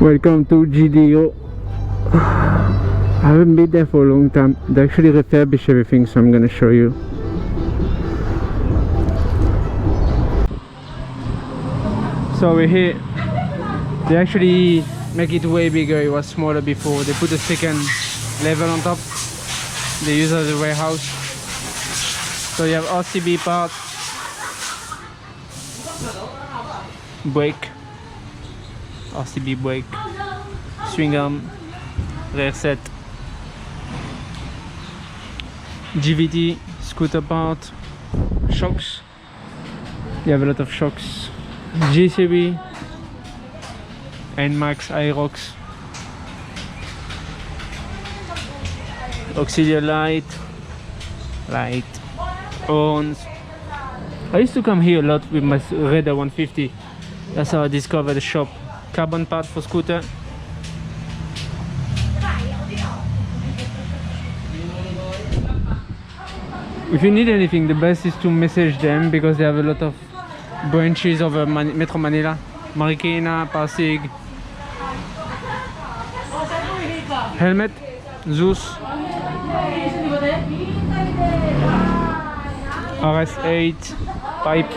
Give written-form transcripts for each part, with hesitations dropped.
Welcome to Jdo. I haven't been there for a long time. They actually refurbish everything, so I'm gonna show you. So we're here. They actually make it way bigger. It was smaller before. They put a second level on top. They use it as a warehouse. So you have RCB parts, brake, RCB brake, swing arm, rear set, GVT, scooter part, shocks. You have a lot of shocks. G-Series, NMAX, Aerox, auxiliary light, horns. I used to come here a lot with my Radar 150. That's how I discovered the shop. Carbon part for scooter. If you need anything, the best is to message them because they have a lot of branches over Metro Manila, Marikina, Pasig. Helmet, Zeus, RS8, pipe.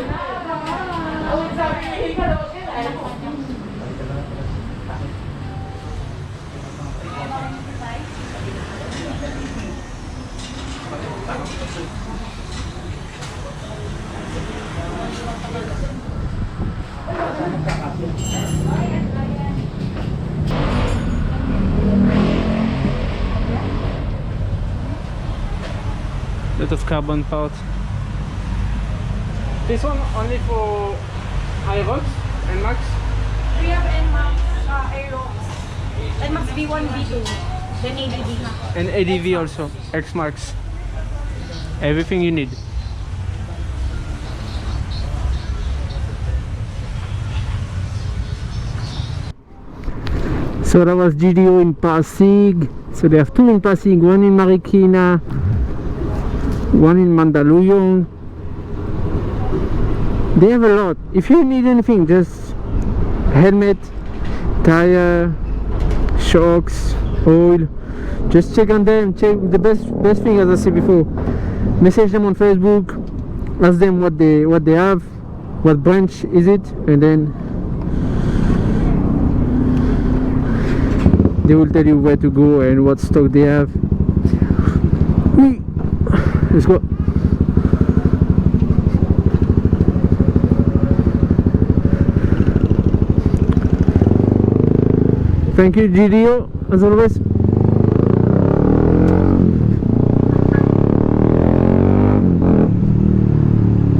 Lot of carbon parts. This one only for Aerox and Max? We have NMAX, Aerox, NMAX V1, V2, then ADV. And ADV also, X-Max. Everything you need. So that was Jdo in Pasig. So they have two in Pasig, one in Marikina, one in Mandaluyong. They have a lot. If you need anything, just helmet, tire, shocks, oil, just check on them. Check the best thing, as I said before, message them on Facebook, ask them what they have, what branch is it, and then they will tell you where to go and what stock they have. Let's go. Thank you, Jdo, as always.